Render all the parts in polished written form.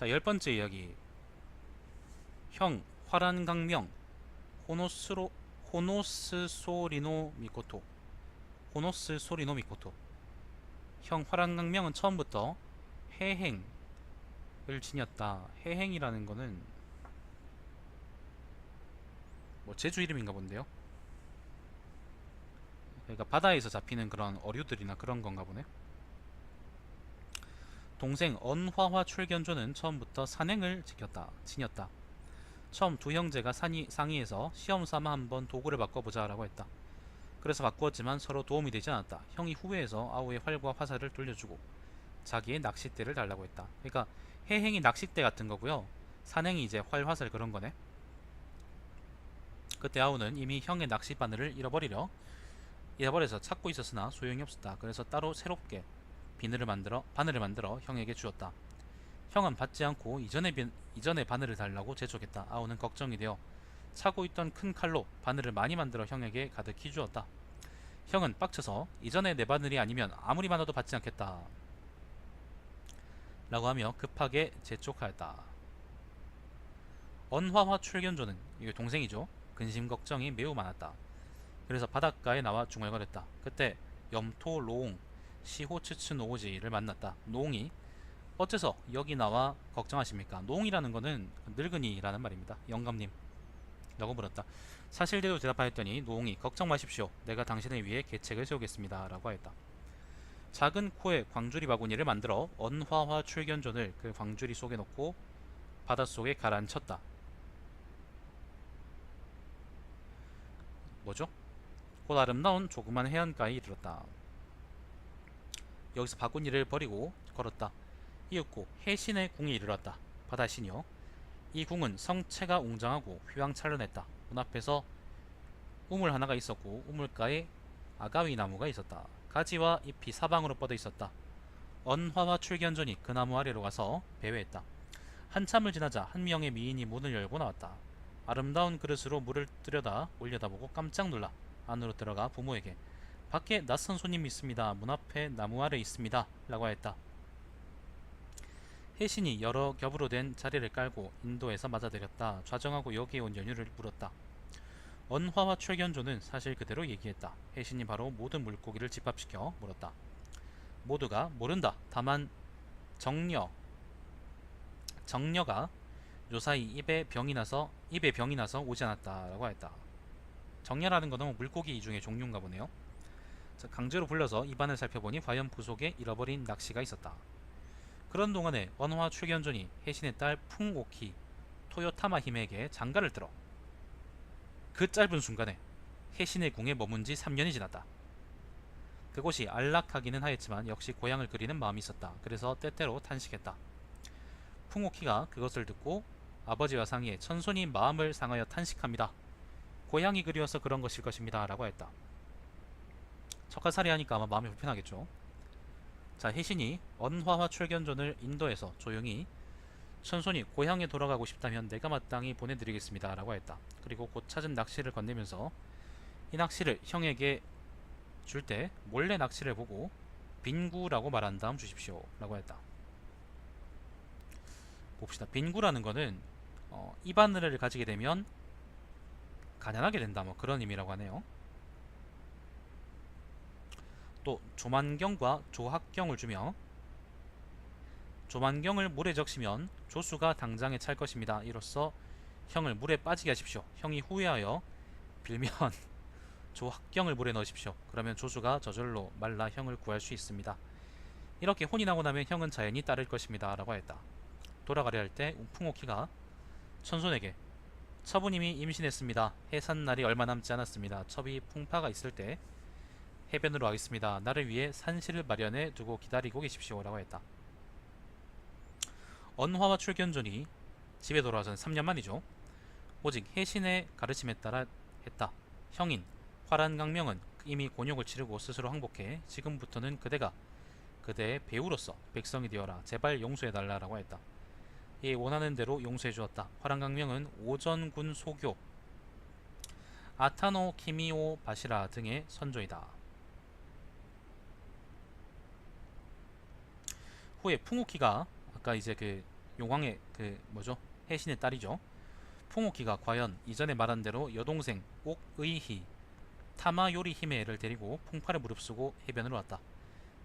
자, 열 번째 이야기. 형 화란강명 호노스로 호노스소리노 미코토. 호노스소리노 미코토. 형 화란강명은 처음부터 해행을 지녔다. 해행이라는 거는 뭐 제주 이름인가 본데요. 그러니까 바다에서 잡히는 그런 어류들이나 그런 건가 보네. 동생 언화화 출견조는 처음부터 산행을 지녔다. 처음 두 형제가 상의해서 시험 삼아 한번 도구를 바꿔보자 라고 했다. 그래서 바꾸었지만 서로 도움이 되지 않았다. 형이 후회해서 아우의 활과 화살을 돌려주고 자기의 낚싯대를 달라고 했다. 그러니까 해행이 낚싯대 같은 거고요. 산행이 이제 활, 화살 그런 거네. 그때 아우는 이미 형의 낚시 잃어버려서 찾고 있었으나 소용이 없었다. 그래서 따로 새롭게 바늘을 만들어 형에게 주었다. 형은 받지 않고 이전의 바늘을 달라고 재촉했다. 아우는 걱정이 되어 차고 있던 큰 칼로 바늘을 많이 만들어 형에게 가득히 주었다. 형은 빡쳐서 이전에 내 바늘이 아니면 아무리 많아도 받지 않겠다 라고 하며 급하게 재촉하였다. 언화화 출견조는, 이게 동생이죠, 근심 걱정이 매우 많았다. 그래서 바닷가에 나와 중얼거렸다. 그때 염토 로옹 시호츠츠 노오지를 만났다. 노옹이 어째서 여기 나와 걱정하십니까? 노옹이라는 거는 늙은이라는 말입니다. 영감님 라고 물었다. 사실대로 대답하였더니 노옹이 걱정 마십시오. 내가 당신을 위해 계책을 세우겠습니다 라고 하였다. 작은 코에 광주리 바구니를 만들어 언화화 출견존을 그 광주리 속에 넣고 바닷속에 가라앉혔다. 뭐죠? 곧 아름다운 조그만 해안가에 이르렀다. 여기서 바구니를 버리고 걸었다. 이윽고 해신의 궁에 이르렀다. 바다신이요, 이 궁은 성체가 웅장하고 휘황찬란했다. 문 앞에서 우물 하나가 있었고 우물가에 아가위 나무가 있었다. 가지와 잎이 사방으로 뻗어 있었다. 언화와 출견전이 그 나무 아래로 가서 배회했다. 한참을 지나자 한 명의 미인이 문을 열고 나왔다. 아름다운 그릇으로 물을 올려다보고 깜짝 놀라 안으로 들어가 부모에게 밖에 낯선 손님이 있습니다. 문 앞에 나무 아래 있습니다 라고 하였다. 혜신이 여러 겹으로 된 자리를 깔고 인도에서 맞아들였다. 좌정하고 여기에 온 연유를 물었다. 언화와 출견조는 사실 그대로 얘기했다. 혜신이 바로 모든 물고기를 집합시켜 물었다. 모두가 모른다. 다만 정녀가 요사이 입에 병이 나서 오지 않았다라고 했다. 정녀라는 것은 물고기 중의 종류인가 보네요. 강제로 불러서 입안을 살펴보니 과연 부속에 잃어버린 낚시가 있었다. 그런 동안에 언화 출견존이 혜신의 딸 풍오키 토요타마 힘에게 장가를 들어 그 짧은 순간에 혜신의 궁에 머문 지 3년이 지났다. 그곳이 안락하기는 하였지만 역시 고향을 그리는 마음이 있었다. 그래서 때때로 탄식했다. 풍오키가 그것을 듣고 아버지와 상의해 천손이 마음을 상하여 탄식합니다. 고향이 그리워서 그런 것일 것입니다 라고 했다. 척가살이 하니까 아마 마음이 불편하겠죠. 자, 혜신이 언화와 출견존을 인도해서 조용히 천손이 고향에 돌아가고 싶다면 내가 마땅히 보내드리겠습니다 라고 했다. 그리고 곧 찾은 낚시를 건네면서 이 낚시를 형에게 줄 때 몰래 낚시를 보고 빈구라고 말한 다음 주십시오 라고 했다. 봅시다. 빈구라는 거는 입안을 가지게 되면 가난하게 된다, 뭐 그런 의미라고 하네요. 또 조만경과 조학경을 주며 조만경을 물에 적시면 조수가 당장에 찰 것입니다. 이로써 형을 물에 빠지게 하십시오. 형이 후회하여 빌면 조학경을 물에 넣으십시오. 그러면 조수가 저절로 말라 형을 구할 수 있습니다. 이렇게 혼이 나고 나면 형은 자연히 따를 것입니다 라고 했다. 돌아가려 할 때 풍오키가 천손에게 처부님이 임신했습니다. 해산날이 얼마 남지 않았습니다. 첩이 풍파가 있을 때 해변으로 가겠습니다. 나를 위해 산실을 마련해 두고 기다리고 계십시오 라고 했다. 언화와 출견존이 집에 돌아와서는 3년 만이죠. 오직 혜신의 가르침에 따라 했다. 형인 화란강명은 이미 곤욕을 치르고 스스로 항복해 지금부터는 그대가 그대의 배우로서 백성이 되어라. 제발 용서해달라 라고 했다. 이 원하는 대로 용서해 주었다. 화란강명은 오전군 소교 아타노 키미오 바시라 등의 선조이다. 후에 풍우키가 아까 이제 그 용왕의 그 뭐죠? 해신의 딸이죠. 풍옥희가 과연 이전에 말한 대로 여동생 옥의희 타마요리 히메를 데리고 풍파를 무릅쓰고 해변으로 왔다.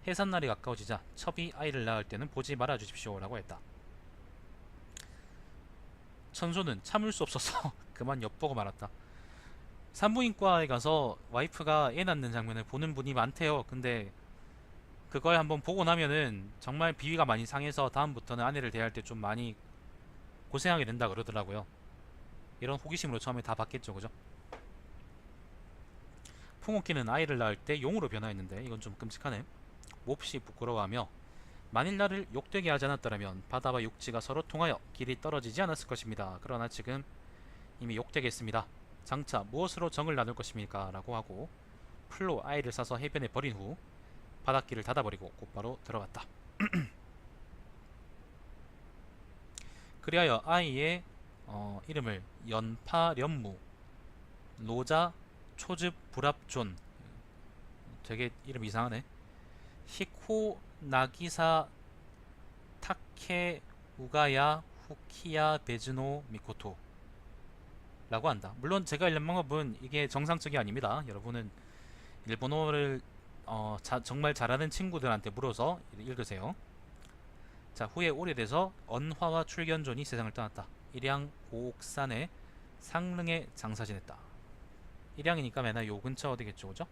해산날이 가까워지자 첩이 아이를 낳을 때는 보지 말아 주십시오 라고 했다. 천소는 참을 수 없어서 그만 엿보고 말았다. 산부인과에 가서 와이프가 애 낳는 장면을 보는 분이 많대요. 근데 그걸 한번 보고 나면은 정말 비위가 많이 상해서 다음부터는 아내를 대할 때 좀 많이 고생하게 된다 그러더라고요. 이런 호기심으로 처음에 다 봤겠죠, 그죠? 풍옥희는 아이를 낳을 때 용으로 변화했는데 이건 좀 끔찍하네. 몹시 부끄러워하며 만일 나를 욕되게 하지 않았더라면 바다와 육지가 서로 통하여 길이 떨어지지 않았을 것입니다. 그러나 지금 이미 욕되게 했습니다. 장차 무엇으로 정을 나눌 것입니까? 라고 하고 풀로 아이를 싸서 해변에 버린 후 바닷길을 닫아버리고 곧바로 들어갔다. 그리하여 아이의 이름을 연파련무 노자 초즙 불합존, 되게 이름 이상하네, 히코 나기사 타케 우가야 후키야 베즈노 미코토 라고 한다. 물론 제가 읽는 방법은 이게 정상적이 아닙니다. 여러분은 일본어를 정말 잘하는 친구들한테 물어서 읽으세요. 자, 후에 오래돼서 언화와 출견존이 세상을 떠났다. 일양 고옥산의 상릉에 장사 지냈다. 일양이니까 맨날 요 근처 어디겠죠, 그죠?